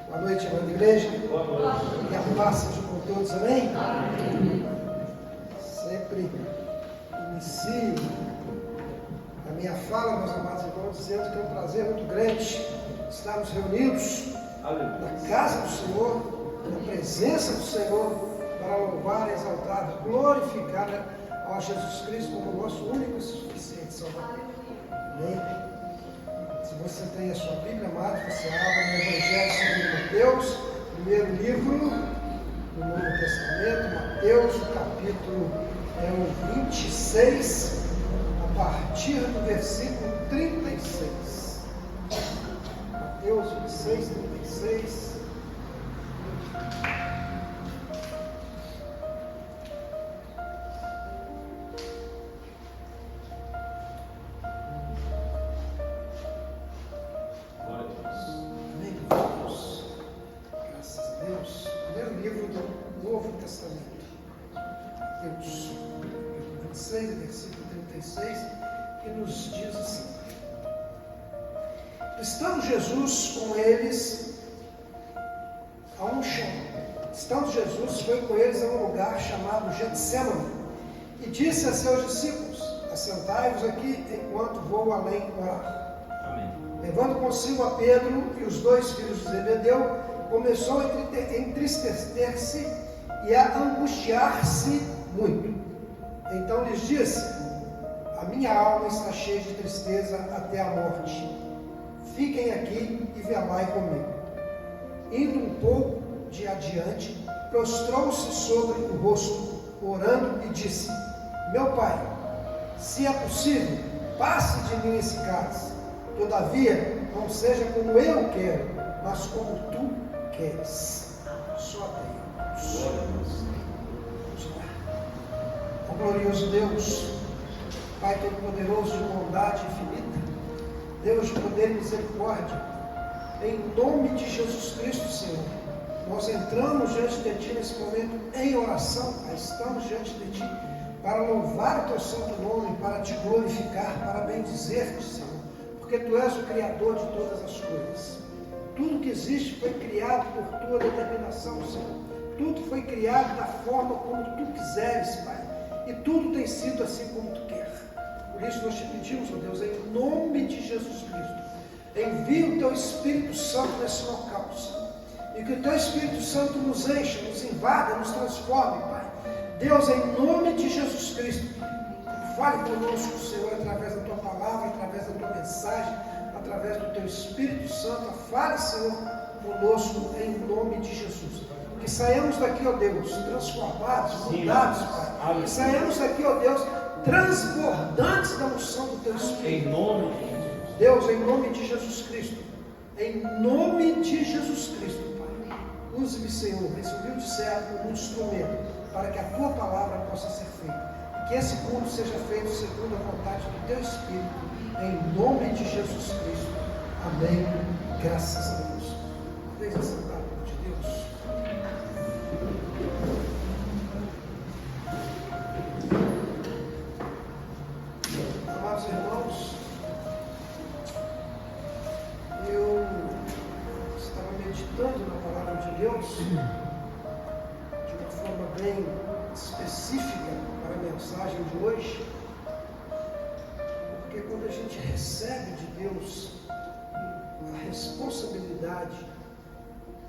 Boa noite, irmã da igreja. Boa noite. Que a paz seja com todos, amém? Amém. Sempre inicio a minha fala, meus amados irmãos, dizendo que é um prazer muito grande estarmos reunidos na casa do Senhor, na presença do Senhor, para louvar, exaltar, glorificar ao Jesus Cristo como nosso único e suficiente Salvador. Amém? Se você tem a sua Bíblia, amado, você abra no Evangelho segundo Mateus, primeiro livro do Novo Testamento, Mateus, o capítulo é o 26, a partir do versículo 36. Mateus 26, 36. Estando Jesus com eles foi com eles a um lugar chamado Getsêmani e disse a seus discípulos: assentai-vos aqui enquanto vou além orar. Amém. Levando consigo a Pedro e os dois filhos de Zebedeu, começou a entristecer-se e a angustiar-se muito. Então lhes disse: a minha alma está cheia de tristeza até a morte. Fiquem aqui e velai comigo. Indo um pouco de adiante, prostrou-se sobre o rosto, orando e disse: meu pai, se é possível, passe de mim esse cálice. Todavia, não seja como eu quero, mas como tu queres. Só Deus. Vamos lá. Ó glorioso Deus, Pai Todo-Poderoso de bondade infinita, Deus de poder e misericórdia, em nome de Jesus Cristo, Senhor, nós entramos diante de Ti nesse momento em oração, estamos diante de Ti para louvar o Teu santo nome, para Te glorificar, para bendizer-Te, Senhor, porque Tu és o Criador de todas as coisas. Tudo que existe foi criado por Tua determinação, Senhor. Tudo foi criado da forma como Tu quiseres, Pai, e tudo tem sido assim como Tu queres. Por isso nós te pedimos, ó Deus, em nome de Jesus Cristo, envia o Teu Espírito Santo nesse local, Senhor, e que o Teu Espírito Santo nos encha, nos invada, nos transforme, Pai. Deus, em nome de Jesus Cristo, fale conosco, Senhor, através da Tua palavra, através da Tua mensagem, através do Teu Espírito Santo. Fale, Senhor, conosco, em nome de Jesus. Que saiamos daqui, ó Deus, transformados, mudados, Pai. Que saiamos daqui, ó Deus, transbordantes da unção do Teu Espírito. Em nome de Jesus. Deus, em nome de Jesus Cristo. Em nome de Jesus Cristo, Pai. Use-me, Senhor, esse humilde servo como um instrumento para que a Tua palavra possa ser feita. E que esse culto seja feito segundo a vontade do Teu Espírito. Em nome de Jesus Cristo. Amém. Graças a Deus. Vem assentar, de Deus. Amados irmãos, eu estava meditando na palavra de Deus de uma forma bem específica para a mensagem de hoje, porque quando a gente recebe de Deus a responsabilidade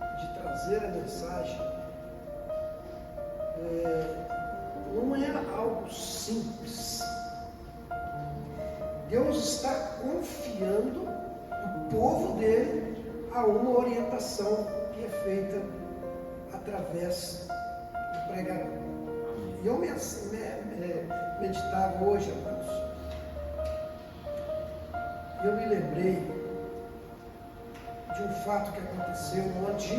de trazer a mensagem, não é algo simples. Deus está confiando o povo dele a uma orientação que é feita através do pregador. E eu meditava hoje, amados, e eu me lembrei de um fato que aconteceu onde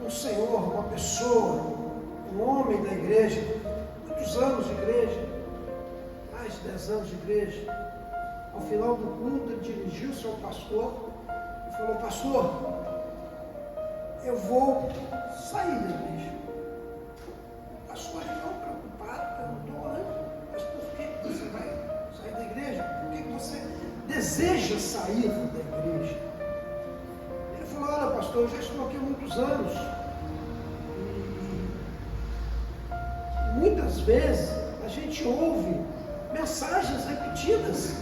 um senhor, uma pessoa, um homem da igreja, muitos anos de igreja, mais de 10 anos de igreja, ao final do culto ele dirigiu-se ao pastor e falou: pastor, eu vou sair da igreja. O pastor ficou preocupado, perguntou: mas por que você vai sair da igreja? Por que você deseja sair da igreja? Ele falou: olha, pastor, eu já estou aqui há muitos anos. E muitas vezes a gente ouve mensagens repetidas.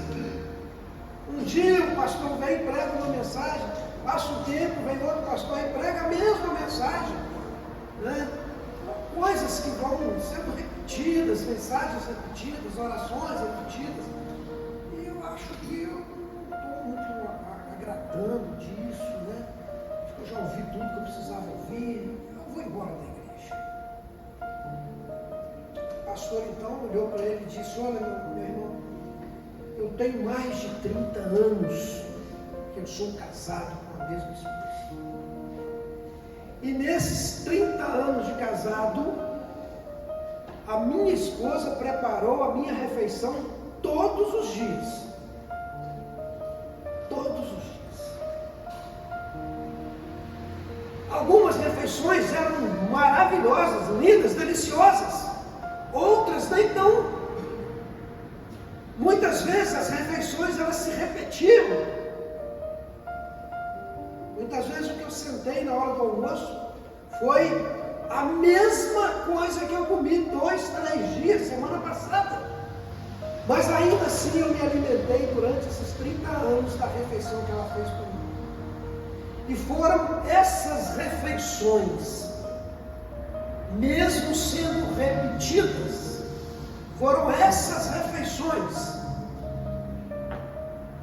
Um dia o pastor vem e prega uma mensagem, passa um tempo, vem outro pastor e prega a mesma mensagem, né? Coisas que vão sendo repetidas, mensagens repetidas, orações repetidas. E eu acho que eu não estou muito agradando disso, né? Acho que eu já ouvi tudo que eu precisava ouvir, eu vou embora da igreja. O pastor então olhou para ele e disse: olha, meu irmão, eu tenho mais de 30 anos que eu sou casado com a mesma esposa. E nesses 30 anos de casado, a minha esposa preparou a minha refeição todos os dias. Todos os dias. Algumas refeições eram maravilhosas, lindas, deliciosas. Outras nem tão. Muitas vezes as refeições elas se repetiam. Muitas vezes o que eu sentei na hora do almoço foi a mesma coisa que eu comi 2, 3 dias, semana passada. Mas ainda assim eu me alimentei durante esses 30 anos da refeição que ela fez por mim. E foram essas refeições, mesmo sendo repetidas, foram essas refeições,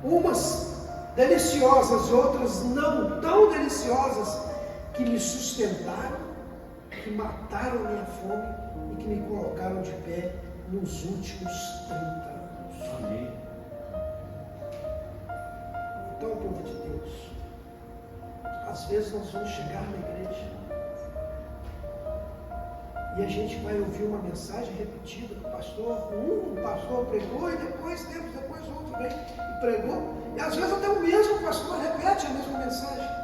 umas deliciosas e outras não tão deliciosas, que me sustentaram, que mataram a minha fome e que me colocaram de pé nos últimos 30 anos. Amém. Então, povo de Deus, às vezes nós vamos chegar na igreja e a gente vai ouvir uma mensagem repetida do pastor. Um pastor pregou e depois outro vem e pregou. E às vezes até o mesmo pastor repete a mesma mensagem.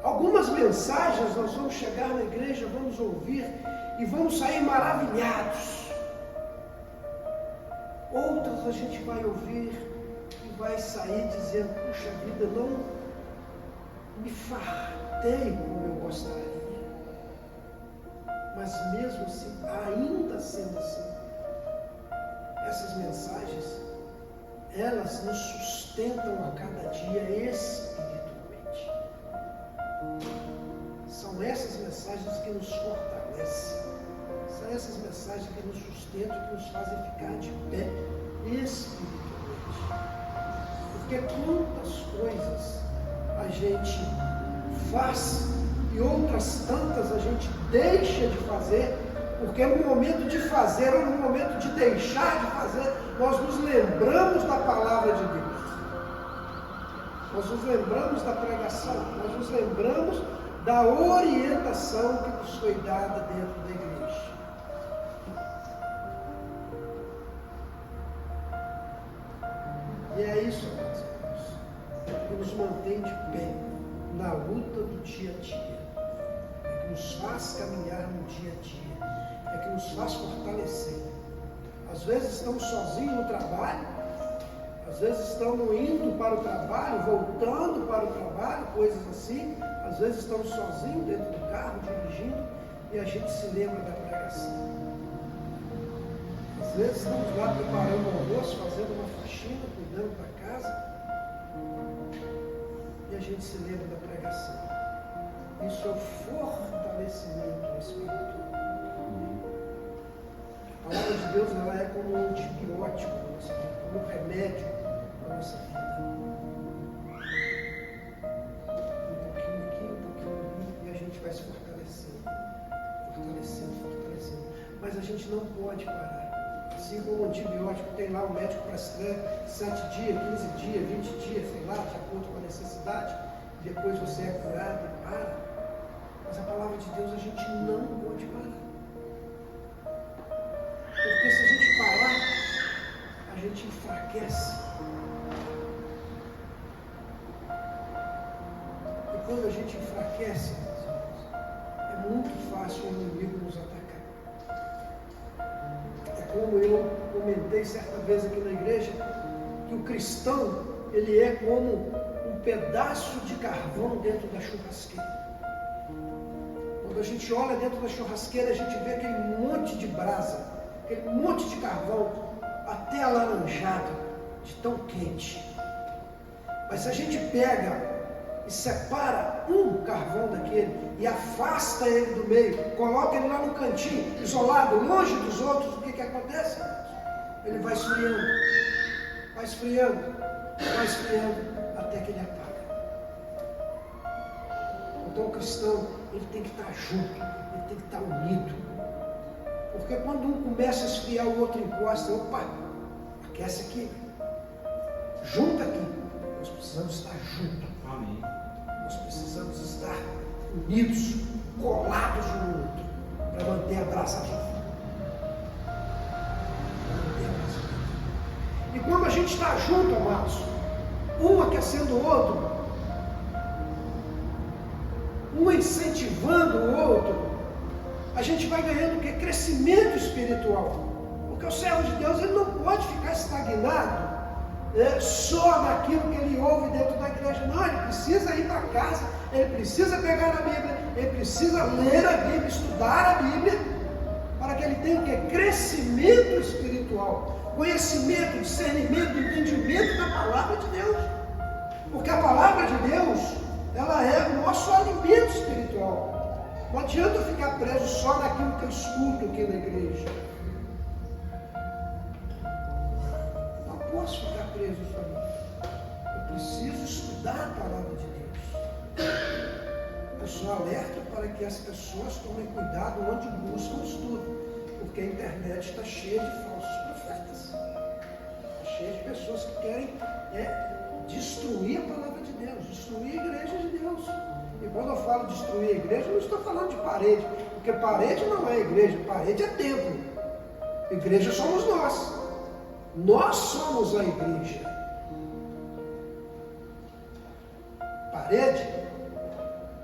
Algumas mensagens nós vamos chegar na igreja, vamos ouvir e vamos sair maravilhados. Outras a gente vai ouvir e vai sair dizendo: puxa vida, não me fartei como eu gostaria. Mas mesmo assim, ainda sendo assim, essas mensagens, elas nos sustentam a cada dia espiritualmente. São essas mensagens que nos fortalecem. São essas mensagens que nos sustentam, que nos fazem ficar de pé espiritualmente. Porque quantas coisas a gente faz e outras tantas a gente deixa de fazer, porque no momento de fazer ou no momento de deixar de fazer, nós nos lembramos da palavra de Deus. Nós nos lembramos da pregação, nós nos lembramos da orientação que nos foi dada dentro da igreja. E é isso, meus irmãos, que nos mantém de pé na luta do dia a dia, é que nos faz caminhar no dia a dia, é que nos faz fortalecer. Às vezes estamos sozinhos no trabalho, às vezes estamos indo para o trabalho, voltando para o trabalho, coisas assim. Às vezes estamos sozinhos dentro do carro, dirigindo, e a gente se lembra da pregação. Às vezes estamos lá preparando o almoço, fazendo uma faxina, cuidando da casa, e a gente se lembra da pregação. Isso é o fortalecimento espiritual. A palavra de Deus, ela é como um antibiótico, como um remédio para a nossa vida. Um pouquinho aqui, e a gente vai se fortalecendo. Mas a gente não pode parar. Assim como o antibiótico tem lá o médico prescreve 7 dias, 15 dias, 20 dias, sei lá, de acordo com a necessidade, depois você é curado e para. Mas a palavra de Deus a gente não pode parar. Porque se a gente parar, a gente enfraquece. E quando a gente enfraquece, é muito fácil o inimigo nos atacar. É como eu comentei certa vez aqui na igreja, que o cristão, ele é como um pedaço de carvão dentro da churrasqueira. Quando a gente olha dentro da churrasqueira, a gente vê aquele monte de brasa, aquele monte de carvão, até alaranjado, de tão quente. Mas se a gente pega e separa um carvão daquele e afasta ele do meio, coloca ele lá no cantinho, isolado, longe dos outros, o que acontece? Ele vai esfriando, vai esfriando, vai esfriando, até que ele apaga. Então o cristão, ele tem que estar junto, ele tem que estar unido. Porque quando um começa a esfriar, o outro encosta, opa, aquece aqui, junta aqui. Nós precisamos estar juntos. Amém. Nós precisamos estar unidos, colados um no outro, para manter a brasa viva. E quando a gente está junto, amados, um aquecendo o outro, um incentivando o outro, a gente vai ganhando o quê? Crescimento espiritual. Porque o servo de Deus, ele não pode ficar estagnado só naquilo que ele ouve dentro da igreja. Não, ele precisa ir para casa, ele precisa pegar na Bíblia, ele precisa ler a Bíblia, estudar a Bíblia, para que ele tenha o quê? Crescimento espiritual, conhecimento, discernimento, entendimento da palavra de Deus. Porque a palavra de Deus, ela é o nosso alimento espiritual. Não adianta eu ficar preso só naquilo que eu escuto aqui na igreja. Não posso ficar preso só nisso. Eu preciso estudar a palavra de Deus. Eu sou alerta para que as pessoas tomem cuidado onde buscam o estudo. Porque a internet está cheia de falsos profetas. Está cheia de pessoas que querem destruir a palavra de Deus, destruir a igreja de Deus. E quando eu falo destruir a igreja, eu não estou falando de parede, porque parede não é igreja, parede é templo. Igreja somos nós. Nós somos a igreja. Parede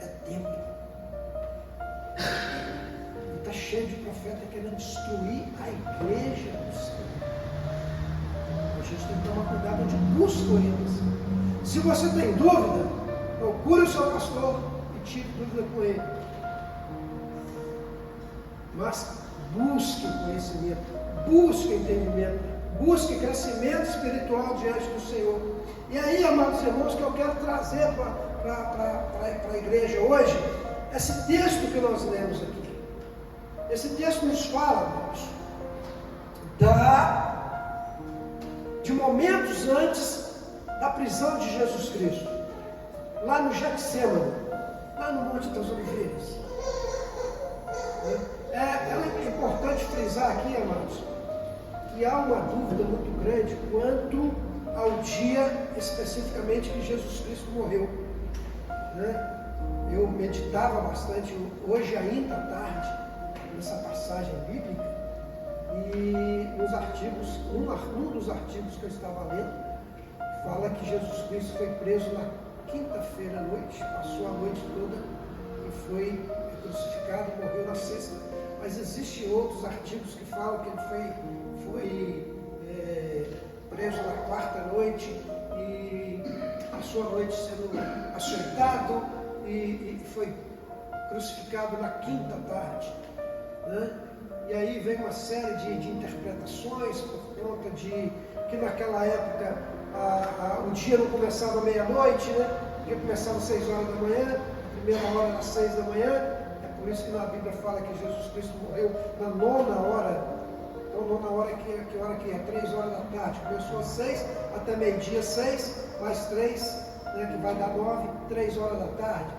é templo. E está cheio de profeta querendo destruir a igreja do Senhor. A gente tem que tomar cuidado onde busca orientação. Se você tem dúvida, procure o seu pastor e tire dúvida com ele. Mas busque conhecimento, busque entendimento, busque crescimento espiritual diante do Senhor. E aí, amados irmãos, que eu quero trazer para a igreja hoje, esse texto que nós lemos aqui. Esse texto nos fala, irmãos, de momentos antes da prisão de Jesus Cristo, lá no Getsêmani, lá no Monte das Oliveiras. É importante frisar aqui, amados, que há uma dúvida muito grande quanto ao dia especificamente que Jesus Cristo morreu. Eu meditava bastante hoje ainda à tarde nessa passagem bíblica e nos artigos, um dos artigos que eu estava lendo fala que Jesus Cristo foi preso na quinta-feira à noite, passou a noite toda e foi crucificado, morreu na sexta. Mas existem outros artigos que falam que ele foi preso na quarta noite e passou a noite sendo açoitado e foi crucificado na quinta tarde. E aí vem uma série de interpretações por conta de que naquela época o dia não começava meia-noite, porque começava às 6 horas da manhã, a primeira hora era às 6 da manhã. É por isso que na Bíblia fala que Jesus Cristo morreu na 9ª hora. Então, 9ª hora que hora que é? 3 horas da tarde. Começou às 6 até meio-dia, 6, mais 3, que vai dar 9, 3 horas da tarde.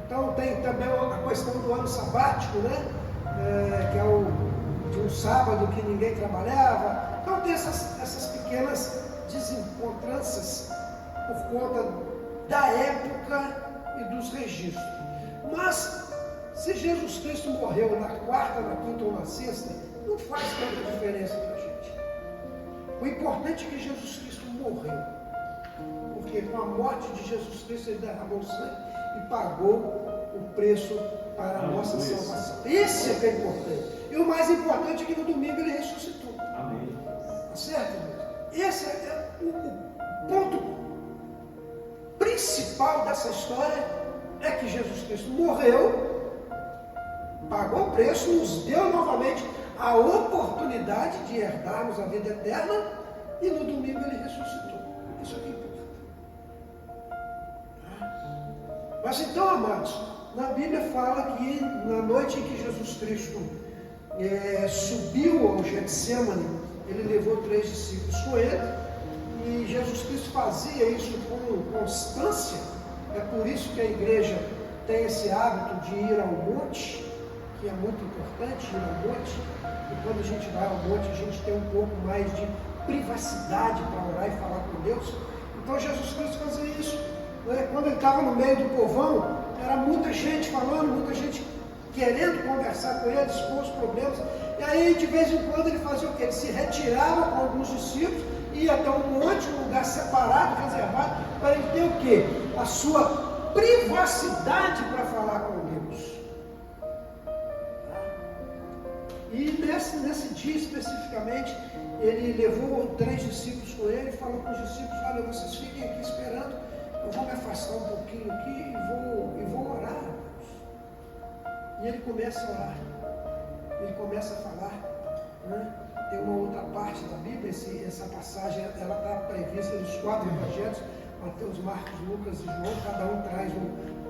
Então tem também a questão do ano sabático, que é de um sábado que ninguém trabalhava. Então tem essas pequenas desencontranças por conta da época e dos registros. Mas se Jesus Cristo morreu na quarta, na quinta ou na sexta, não faz tanta diferença para a gente. O importante é que Jesus Cristo morreu. Porque com a morte de Jesus Cristo ele derramou sangue e pagou o preço para a nossa salvação. Esse é que é importante. E o mais importante é que no domingo ele ressuscitou. Amém. Tá certo, irmão? Esse é o ponto principal dessa história é que Jesus Cristo morreu, pagou o preço, nos deu novamente a oportunidade de herdarmos a vida eterna, e no domingo ele ressuscitou. Isso é que importa. Mas então, amados, na Bíblia fala que na noite em que Jesus Cristo subiu ao Getsemane, ele levou 3 discípulos com ele, e Jesus Cristo fazia isso com constância. É por isso que a igreja tem esse hábito de ir ao monte, que é muito importante ir ao monte, e quando a gente vai ao monte a gente tem um pouco mais de privacidade para orar e falar com Deus. Então Jesus Cristo fazia isso, né? Quando ele estava no meio do povão, era muita gente falando, muita gente querendo conversar com ele, expor os problemas, e aí de vez em quando ele fazia o quê? Ele se retirava com alguns discípulos, ia até um monte, um lugar separado, reservado, para ele ter o quê? A sua privacidade para falar com Deus. E nesse dia especificamente, ele levou 3 discípulos com ele e falou com os discípulos: olha, vocês fiquem aqui esperando, eu vou me afastar um pouquinho aqui e vou orar. E ele começa a orar, ele começa a falar, né? Tem uma outra parte da Bíblia, essa passagem ela está prevista nos 4 evangelhos, Mateus, Marcos, Lucas e João, cada um traz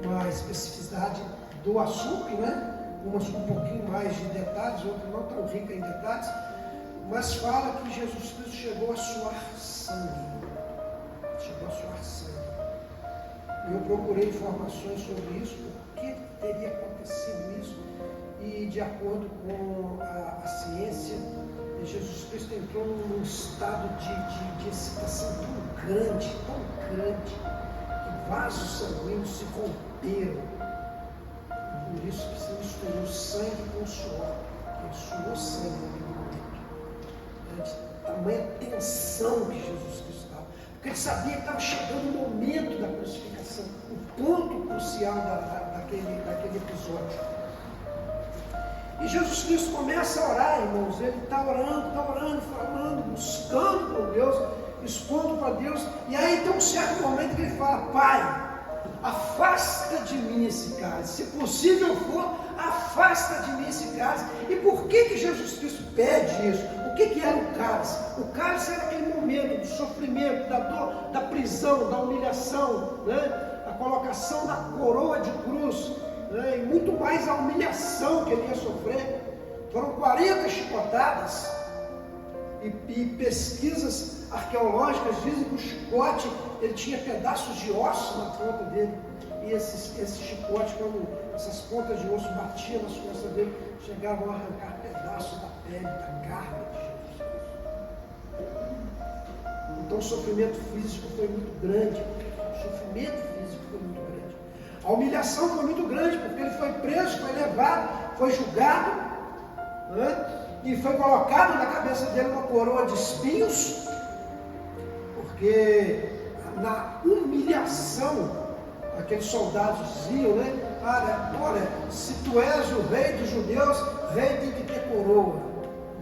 uma especificidade do assunto, né? Umas com um pouquinho mais de detalhes, outras não tão rica em detalhes, mas fala que Jesus Cristo chegou a suar sangue. Chegou a suar sangue. Eu procurei informações sobre isso, por que teria acontecido isso, e de acordo com a ciência, Jesus Cristo entrou num estado de excitação tão grande, que vasos sanguíneos se romperam. Por isso que se misturou sangue com suor. Ele suou sangue naquele momento. Era de tamanha tensão que Jesus Cristo estava. Porque ele sabia que estava chegando o momento da crucificação, o ponto crucial daquele episódio. E Jesus Cristo começa a orar, irmãos. Ele está orando, falando, buscando por Deus, expondo para Deus. E aí tem um certo momento que ele fala: Pai, afasta de mim esse cálice. Se possível for, afasta de mim esse cálice. E por que Jesus Cristo pede isso? O que era o cálice? O cálice era aquele momento do sofrimento, da dor, da prisão, da humilhação, né? A colocação da coroa de cruz, né? E muito mais a humilhação que ele ia sofrer. Foram 40 chicotadas. E pesquisas arqueológicas dizem que o chicote ele tinha pedaços de osso na ponta dele. E esse chicote, quando essas pontas de osso batiam nas costas dele, chegavam a arrancar pedaços da pele, da carne de Jesus. Então o sofrimento físico foi muito grande. A humilhação foi muito grande, porque ele foi preso, foi levado, foi julgado, né? E foi colocado na cabeça dele uma coroa de espinhos, porque na humilhação, aqueles soldados diziam, né? Olha, se tu és o rei dos judeus, rei tem que ter coroa.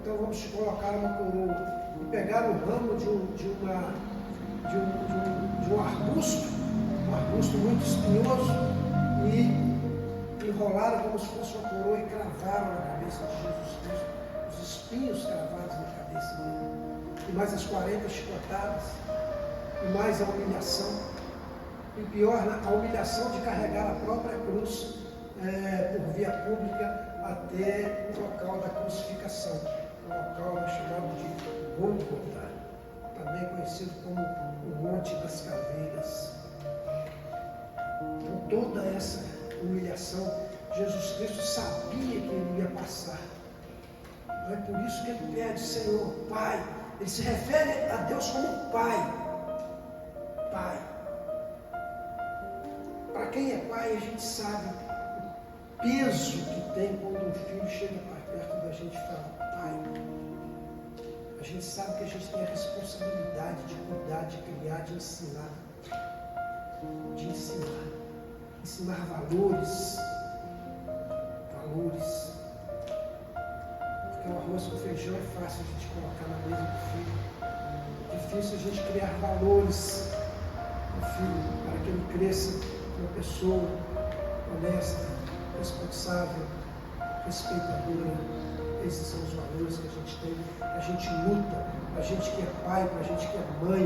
Então vamos te colocar uma coroa. E pegaram o ramo de um arbusto muito espinhoso, e enrolaram como se fosse uma coroa e cravaram na cabeça de Jesus Cristo. Os espinhos cravados na cabeça dele, e mais as 40 chicotadas, e mais a humilhação, e pior, a humilhação de carregar a própria cruz por via pública até o local da crucificação, o local chamado de Gólgota, também conhecido como o Monte das Caveiras. Então toda essa humilhação, Jesus Cristo sabia que ele ia passar. É por isso que ele pede: Senhor, Pai. Ele se refere a Deus como Pai. Pai. Para quem é pai, a gente sabe o peso que tem quando um filho chega para perto da gente e fala: Pai. A gente sabe que a gente tem a responsabilidade de cuidar, de criar, de ensinar. Ensinar valores. Porque o arroz com feijão é fácil a gente colocar na mesa do filho. Difícil a gente criar valores no filho, para que ele cresça uma pessoa honesta, responsável, respeitadora. Esses são os valores que a gente tem, a gente luta, a gente que é pai, a gente que é mãe,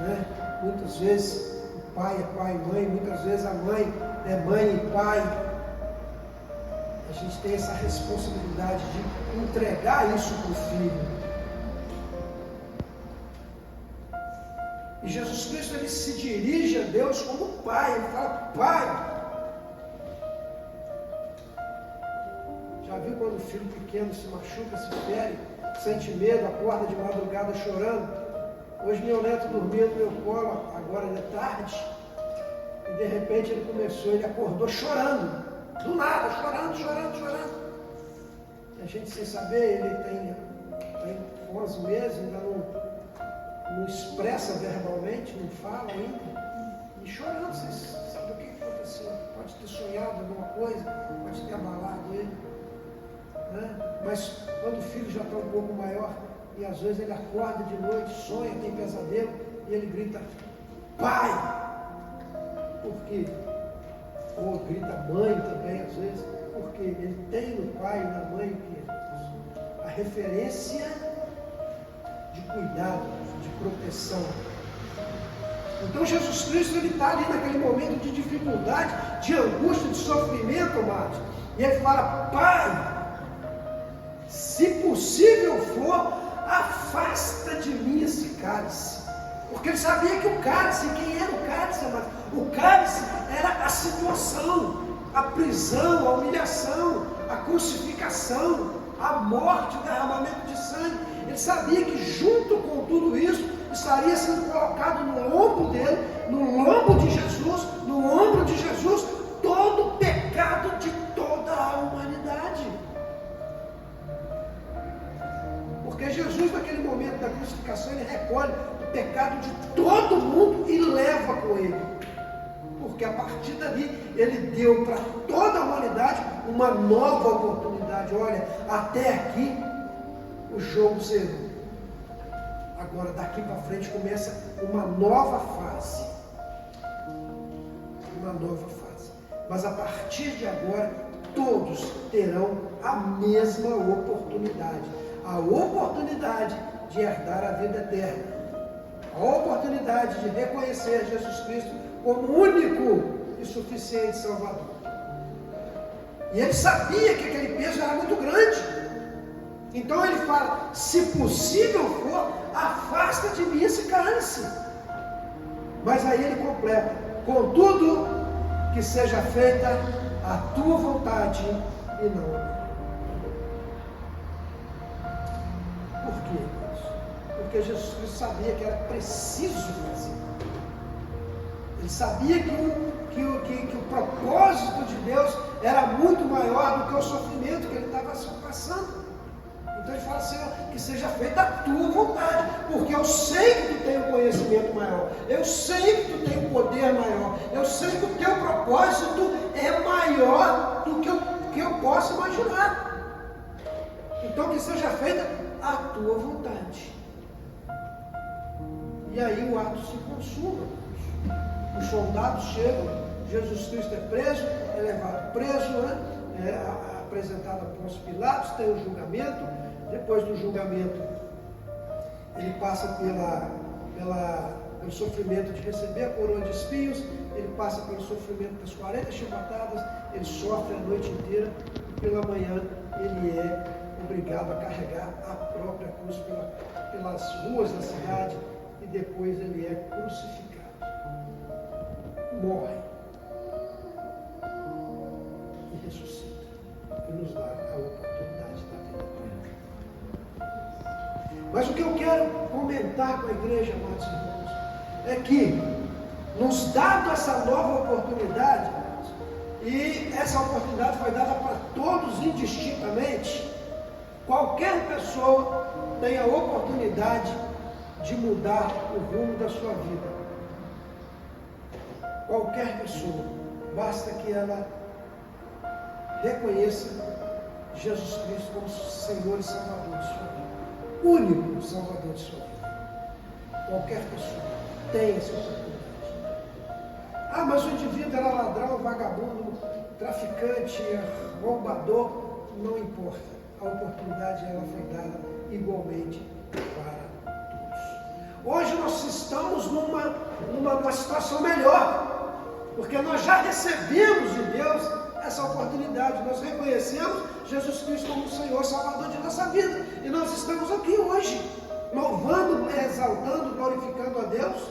né? Muitas vezes o pai é pai e mãe, muitas vezes a mãe é mãe e pai. A gente tem essa responsabilidade de entregar isso para o filho. E Jesus Cristo, ele se dirige a Deus como pai, ele fala, pai. Já viu quando o filho pequeno se machuca, se fere, sente medo, acorda de madrugada chorando? Hoje meu neto dormia no meu colo, agora é tarde, e de repente ele acordou chorando, do nada, chorando. E a gente sem saber, ele tem 11 meses, ainda não expressa verbalmente, não fala ainda, e chorando, vocês sabem o que aconteceu? Pode ter sonhado alguma coisa, pode ter abalado ele, né? Mas quando o filho já está um pouco maior, e às vezes ele acorda de noite, sonha, tem pesadelo, e ele grita, pai! Por quê? Ou grita mãe também, às vezes, porque ele tem no pai e na mãe o quê? A referência de cuidado, de proteção. Então Jesus Cristo, ele está ali naquele momento de dificuldade, de angústia, de sofrimento, amados. E ele fala, pai, se possível for, afasta de mim esse cálice. Porque ele sabia que o cálice, quem era o cálice, amados? O cálice era a situação, a prisão, a humilhação, a crucificação, a morte, o derramamento de sangue. Ele sabia que junto com tudo isso, estaria sendo colocado no ombro dele, no lombo de Jesus, no ombro de Jesus, todo o pecado de toda a humanidade. Porque Jesus, naquele momento da crucificação, ele recolhe o pecado de todo mundo e leva com ele. Porque a partir dali, ele deu para toda a humanidade uma nova oportunidade. Olha, até aqui, o jogo zerou. Agora, daqui para frente, começa uma nova fase. Uma nova fase. Mas a partir de agora, todos terão a mesma oportunidade. A oportunidade de herdar a vida eterna. A oportunidade de reconhecer Jesus Cristo como único e suficiente Salvador. E ele sabia que aquele peso era muito grande. Então ele fala, se possível for, afasta de mim esse cálice. Mas aí ele completa, contudo, que seja feita a tua vontade e não a minha. Por quê? Porque Jesus Cristo sabia que era preciso fazer. Ele sabia que o propósito de Deus era muito maior do que o sofrimento que ele estava passando. Então ele fala, Senhor, que seja feita a tua vontade, porque eu sei que tu tem um conhecimento maior, eu sei que tu tem um poder maior, eu sei que o teu propósito é maior do que eu posso imaginar. Então que seja feita a tua vontade. E aí o ato se consuma. Os soldados chegam, Jesus Cristo é preso, é levado preso, né? É apresentado a Pôncio Pilatos, tem o julgamento. Depois do julgamento, ele passa pelo sofrimento de receber a coroa de espinhos, ele passa pelo sofrimento das 40 chibatadas, ele sofre a noite inteira, e pela manhã ele é obrigado a carregar a própria cruz pelas ruas da cidade, e depois ele é crucificado. Morre e ressuscita, e nos dá a oportunidade da vida eterna. Mas o que eu quero comentar com a igreja, amados irmãos, é que, nos dado essa nova oportunidade, e essa oportunidade foi dada para todos indistintamente, qualquer pessoa tem a oportunidade de mudar o rumo da sua vida. Qualquer pessoa, basta que ela reconheça Jesus Cristo como Senhor e Salvador de sua vida. Único Salvador de sua vida. Qualquer pessoa tem essa oportunidade. Ah, mas o indivíduo era ladrão, vagabundo, traficante, roubador. Não importa. A oportunidade ela foi dada igualmente para todos. Hoje nós estamos numa situação melhor, porque nós já recebemos de Deus essa oportunidade. Nós reconhecemos Jesus Cristo como o Senhor, Salvador de nossa vida. E nós estamos aqui hoje, louvando, exaltando, glorificando a Deus,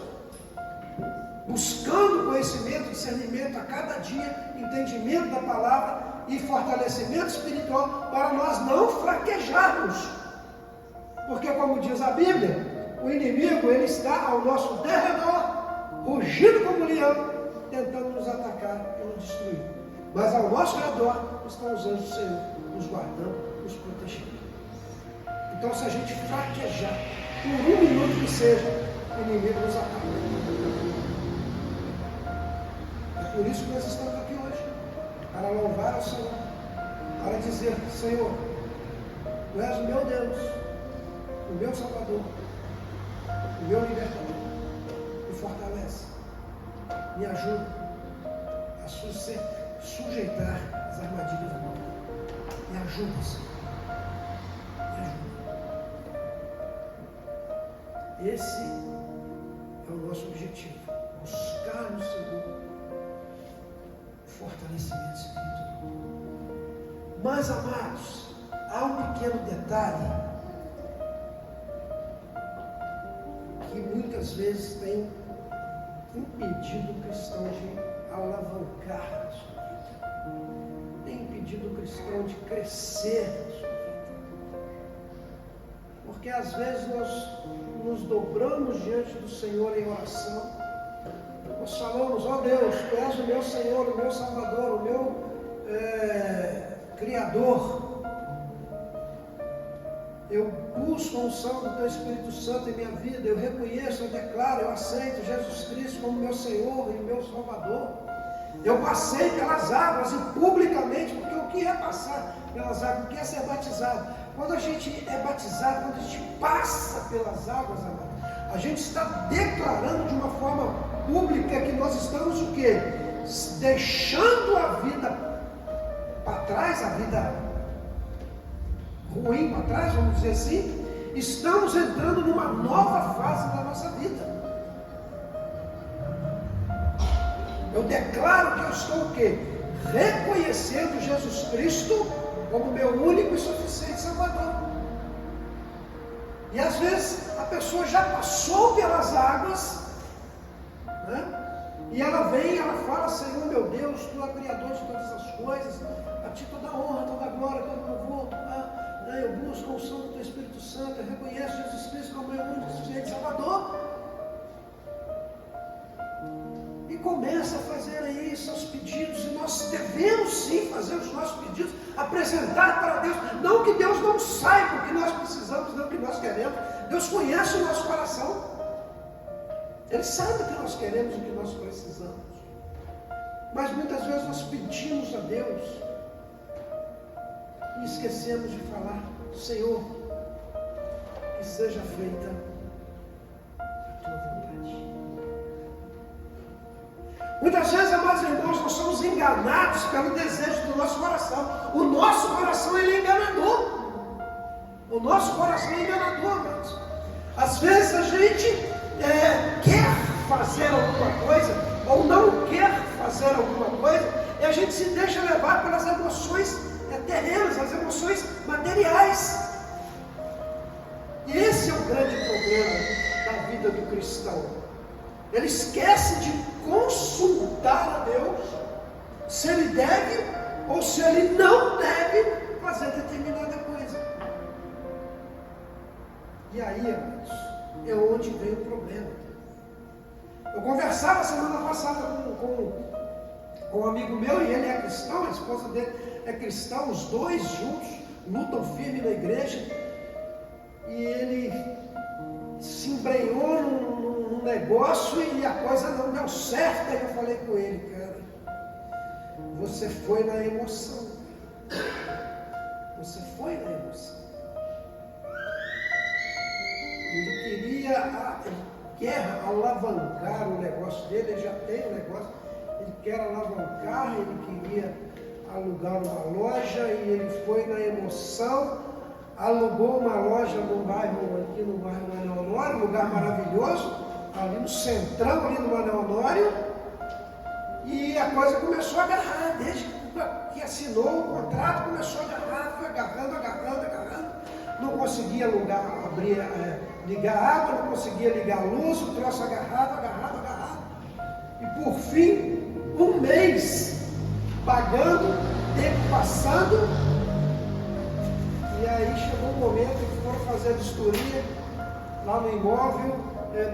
buscando conhecimento, discernimento a cada dia, entendimento da palavra e fortalecimento espiritual para nós não fraquejarmos. Porque, como diz a Bíblia, o inimigo ele está ao nosso derredor, rugindo como leão, tentando nos atacar e nos destruir. Mas ao nosso redor estão os anjos do Senhor, nos guardando, nos protegendo. Então, se a gente fraquejar, por um minuto que seja, o inimigo nos ataca. É por isso que nós estamos aqui hoje, para louvar ao Senhor, para dizer: Senhor, Tu és o meu Deus, o meu Salvador, o meu libertador. Me fortalece, me ajuda a sujeitar as armadilhas do mundo. Me ajuda, Senhor. Me ajuda. Esse é o nosso objetivo. Buscar no Senhor o fortalecimento espiritual. Mas, amados, há um pequeno detalhe que muitas vezes tem impedido o cristão de alavancar a sua vida. Tem impedido o cristão de crescer na sua vida. Porque às vezes nós nos dobramos diante do Senhor em oração. Nós falamos: ó Deus, Tu és o meu Senhor, o meu Salvador, o meu Criador. Eu busco a unção do Teu Espírito Santo em minha vida. Eu reconheço, eu declaro, eu aceito Jesus Cristo como meu Senhor e meu Salvador. Eu passei pelas águas e publicamente, porque o que é passar pelas águas? O que é ser batizado? Quando a gente é batizado, quando a gente passa pelas águas, amado, a gente está declarando de uma forma pública que nós estamos o quê? Deixando a vida para trás, a vida ruim para trás, vamos dizer assim. Estamos entrando numa nova fase da nossa vida. Eu declaro que eu estou o quê? Reconhecendo Jesus Cristo como meu único e suficiente Salvador. E às vezes a pessoa já passou pelas águas, né? E ela vem e ela fala: Senhor meu Deus, Tu é o Criador de todas as coisas, a Ti toda a honra, toda a glória, todo o louvor. Eu busco a unção do Teu Espírito Santo, eu reconheço Jesus Cristo como meu único e suficiente Salvador. E começa a fazer aí seus pedidos, e nós devemos sim fazer os nossos pedidos, apresentar para Deus. Não que Deus não saiba o que nós precisamos, não o que nós queremos. Deus conhece o nosso coração. Ele sabe o que nós queremos e o que nós precisamos. Mas muitas vezes nós pedimos a Deus e esquecemos de falar: Senhor, que seja feita a Tua vontade. Muitas vezes, amados irmãos, nós somos enganados pelo desejo do nosso coração. O nosso coração, ele é enganador. O nosso coração é enganador, amados. Às vezes a gente quer fazer alguma coisa, ou não quer fazer alguma coisa, e a gente se deixa levar pelas emoções terrenas, as emoções materiais. E esse é o grande problema da vida do cristão. Ele esquece de consultar a Deus se ele deve ou se ele não deve fazer determinada coisa. E aí, amados, é onde vem o problema. Eu conversava semana passada com um amigo meu, e ele é cristão, a esposa dele é cristã, os dois juntos lutam firme na igreja, e ele se embrenhou num negócio e a coisa não deu certo. Aí eu falei com ele: cara, você foi na emoção. Você foi na emoção. Ele quer alavancar o negócio dele, ele já tem o negócio, ele quer alavancar, ele queria alugar uma loja e ele foi na emoção, alugou uma loja aqui no bairro Manuel Honório, um lugar maravilhoso, ali no centrão, ali no Manuel Honório, e a coisa começou a agarrar, desde que assinou o contrato, começou a agarrar, foi agarrando, não conseguia ligar água, não conseguia ligar a luz, o troço agarrado, e por fim, um mês pagando, tempo passando, e aí chegou um momento que foram fazer a vistoria lá no imóvel,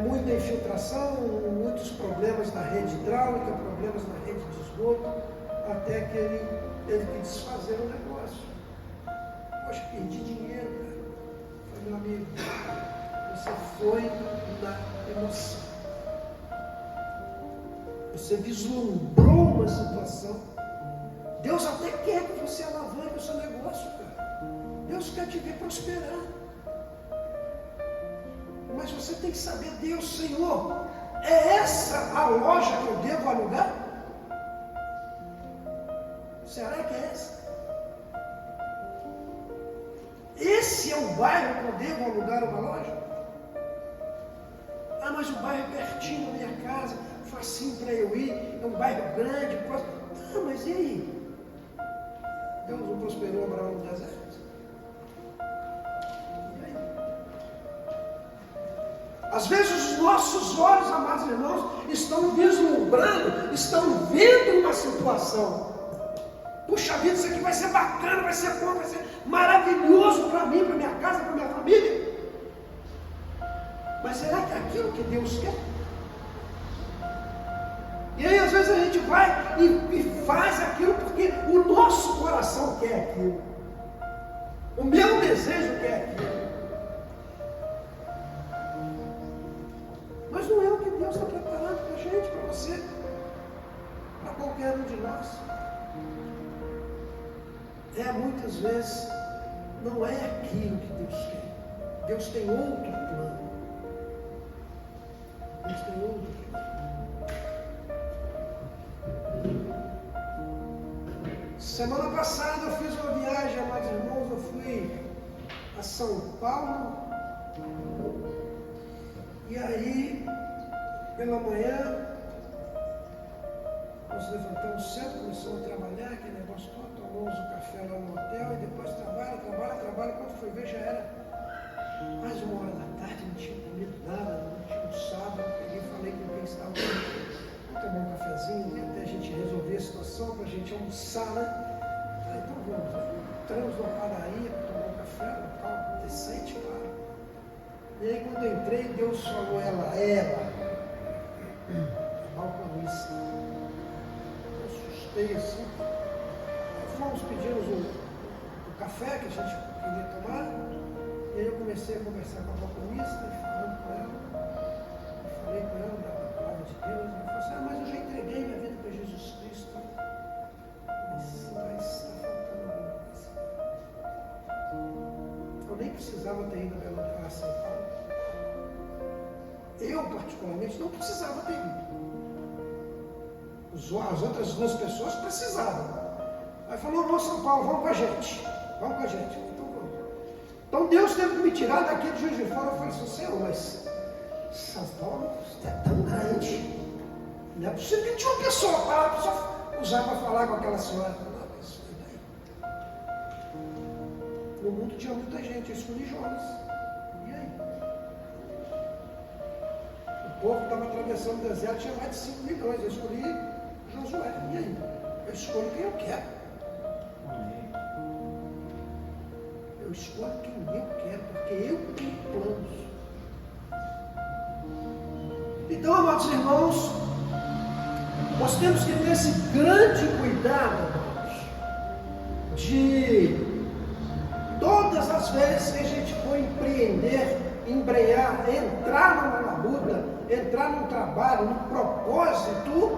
muita infiltração, muitos problemas na rede hidráulica, problemas na rede de esgoto, até que ele teve que desfazer o negócio. Poxa, perdi dinheiro, cara. Falei, meu amigo, você foi na emoção. Você vislumbrou uma situação. Deus até quer que você alavanque o seu negócio, cara. Deus quer te ver prosperar. Mas você tem que saber, Deus, Senhor, é essa a loja que eu devo alugar? Será que é essa? Esse é o bairro que eu devo alugar uma loja? Ah, mas o bairro é pertinho da minha casa, facinho para eu ir, é um bairro grande, posso... Ah, mas e aí? Deus não prosperou Abraão no deserto? E aí? Às vezes os nossos olhos, amados irmãos, estão vislumbrando, estão vendo uma situação. Puxa vida, isso aqui vai ser bacana, vai ser bom, vai ser maravilhoso para mim, para minha casa, para minha família. Mas será que é aquilo que Deus quer? E aí às vezes a gente vai e faz aquilo porque o nosso coração quer aquilo. O meu desejo quer aquilo. Mas não é o que Deus está preparando para a gente, para você, para qualquer um de nós. Muitas vezes não é aquilo que Deus quer. Deus tem outro plano. Deus tem outro plano. Semana passada eu fiz uma viagem, amados irmãos, eu fui a São Paulo. E aí, pela manhã, nós levantamos cedo, começamos a trabalhar, aquele negócio todo, tomamos o café lá no hotel e depois trabalha. Quando foi ver já era mais 1h da tarde, não tinha comido nada, não tinha almoçado. Eu peguei e falei com quem estava, vamos tomar um cafezinho até a gente resolver a situação, para a gente almoçar, né? Falei, então vamos. Entramos numa padaria para tomar um café, um local decente, claro. E aí quando eu entrei, Deus falou, ela, balconista. Eu assustei assim. Fomos, pedimos o café que a gente queria tomar. E aí eu comecei a conversar com a balconista, falando com ela. Falei com ela da palavra de Deus. Ela falou assim, mas eu já entreguei minha vida para Jesus Cristo. Mas está faltando alguma coisa. Eu nem precisava ter ido a São Paulo. Eu, particularmente, não precisava ter ido. As outras duas pessoas precisavam. Aí falou, vamos São Paulo, vamos com a gente. Então vamos. Então Deus teve que me tirar daqui de Juiz de Fora. Eu falei assim, Senhor, mas São Paulo é tão grande. Não é possível que tinha uma pessoa para só usar para falar com aquela senhora. Não, mas daí. No mundo tinha muita gente, eu escolhi Jonas. E aí? O povo estava atravessando o deserto, tinha mais de 5 milhões. Eu escolhi Josué. E aí? Eu escolho quem eu quero. Eu escolho quem eu quero, porque eu tenho planos. Então, amados irmãos, nós temos que ter esse grande cuidado, irmãos, de todas as vezes que a gente for empreender, embrenhar, entrar numa labuta, entrar num trabalho, num propósito,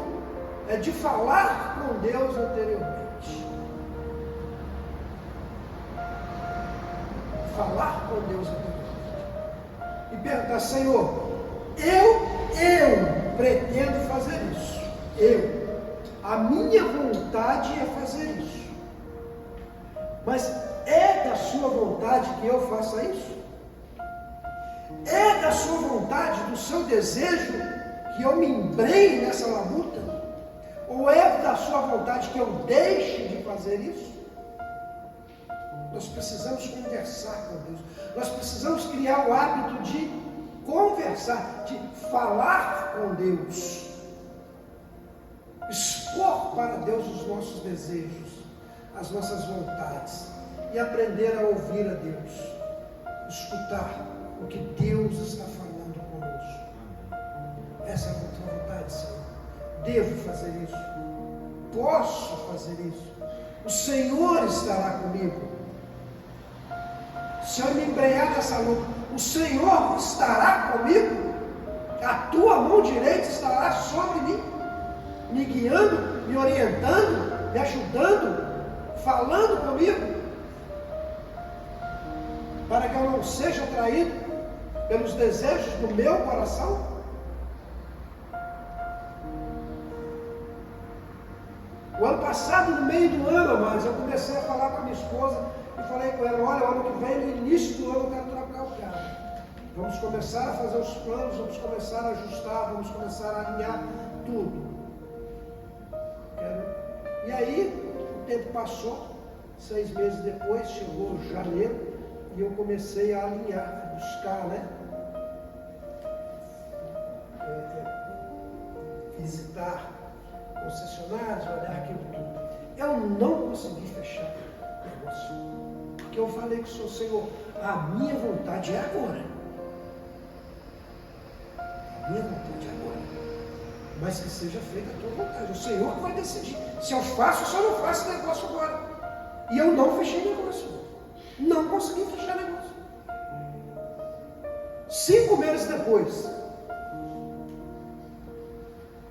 é de falar com Deus anteriormente. Falar com Deus anteriormente. E perguntar, Senhor, eu pretendo fazer isso. A minha vontade é fazer isso. Mas é da sua vontade que eu faça isso? É da sua vontade, do seu desejo, que eu me embrenhe nessa labuta? Ou é da sua vontade que eu deixe de fazer isso? Nós precisamos conversar com Deus. Nós precisamos criar o hábito de conversar, de falar com Deus. Expor para Deus os nossos desejos, as nossas vontades. E aprender a ouvir a Deus. Escutar o que Deus está falando conosco. Essa é a tua vontade, Senhor. Devo fazer isso. Posso fazer isso. O Senhor estará comigo. Se eu me embrenhar nessa luta, o Senhor estará comigo. A tua mão direita estará sobre mim, me guiando, me orientando, me ajudando, falando comigo, para que eu não seja atraído pelos desejos do meu coração. O ano passado, no meio do ano, amados, eu comecei a falar com a minha esposa e falei com ela: olha, o ano que vem, no início do ano, eu quero trocar o carro. Vamos começar a fazer os planos, vamos começar a ajustar, vamos começar a alinhar tudo. E aí, o tempo passou, 6 meses depois, chegou janeiro, e eu comecei a alinhar, a buscar, visitar concessionários, olhar aquilo tudo. Eu não consegui fechar o negócio, porque eu falei com o Senhor: a minha vontade é agora. A minha vontade é agora. Mas que seja feita a tua vontade. O Senhor que vai decidir. Se eu faço ou se eu não faço negócio agora. E eu não fechei negócio. Não consegui fechar negócio. 5 meses depois,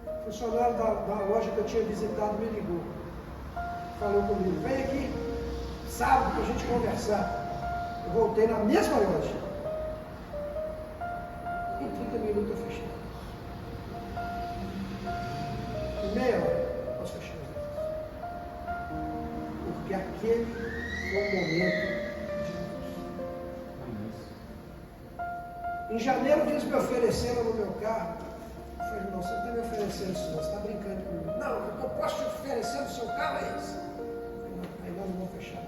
o funcionário da loja que eu tinha visitado me ligou. Falou comigo: vem aqui sábado para a gente conversar. Eu voltei na mesma loja. Em 30 minutos eu fechei. Em meia hora nós fechamos. Porque aquele foi o momento de Deus. Em janeiro eles me ofereceram no meu carro. Eu falei: irmão, você está me oferecendo isso, você está brincando comigo. Não, o que eu posso te oferecer no seu carro é esse. Aí nós não vamos fechar.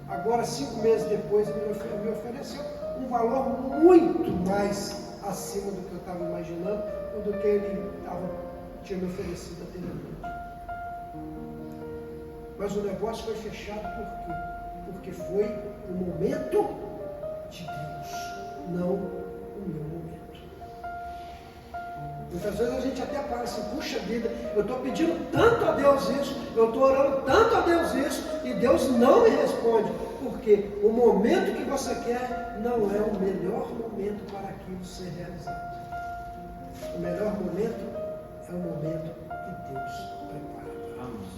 Agora, 5 meses depois, ele me ofereceu um valor muito mais acima do que eu estava imaginando, ou do que ele tinha me oferecido anteriormente. Mas o negócio foi fechado por quê? Porque foi o momento de Deus, não o meu momento. Muitas vezes a gente até para assim: puxa vida, eu estou pedindo tanto a Deus isso, eu estou orando tanto a Deus isso, e Deus não me responde. Porque o momento que você quer não é o melhor momento para aquilo ser realizado. O melhor momento é o momento que Deus prepara. Amém.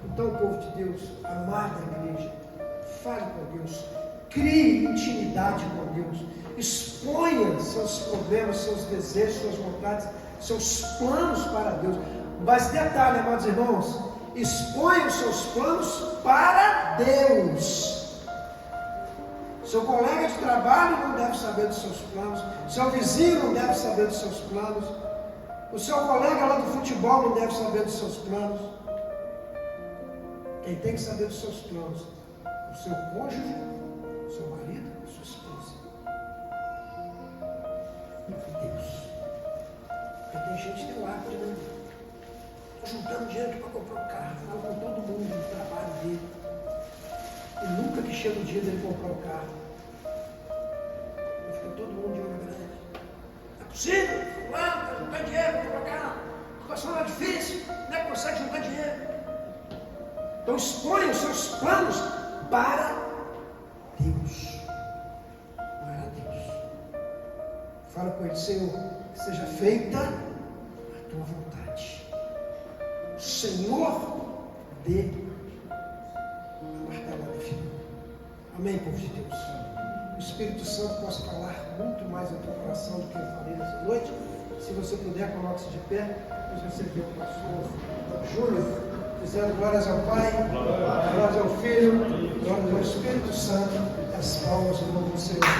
Então, povo de Deus, amada igreja, fale com Deus, crie intimidade com Deus, exponha seus problemas, seus desejos, suas vontades, seus planos para Deus. Mas detalhe, amados irmãos, exponha os seus planos para Deus. Seu colega de trabalho não deve saber dos seus planos, seu vizinho não deve saber dos seus planos, o seu colega lá do futebol não deve saber dos seus planos. Quem tem que saber dos seus planos? O seu cônjuge, o seu marido, a sua esposa. E Deus. Porque tem gente que tem o hábito de não. Estou juntando dinheiro para comprar um carro, falo com todo mundo no trabalho dele. E nunca que chega o dia dele comprar o carro. E fica todo mundo de olho grande. É possível? Fulano, juntar dinheiro para comprar o carro. A situação é difícil, não é que consegue juntar dinheiro. Então exponha os seus planos para Deus. Para Deus. Fala com ele: Senhor, que seja feita a tua vontade. O Senhor dê a martelada final. Amém, povo de Deus. O Espírito Santo possa falar muito mais ao teu coração do que eu falei nessa noite. Se você puder, coloque-se de pé. Vamos receber o pastor Júlio, dizendo glórias ao Pai, glórias ao Filho, glórias ao Espírito Santo. As palmas do nome do Senhor.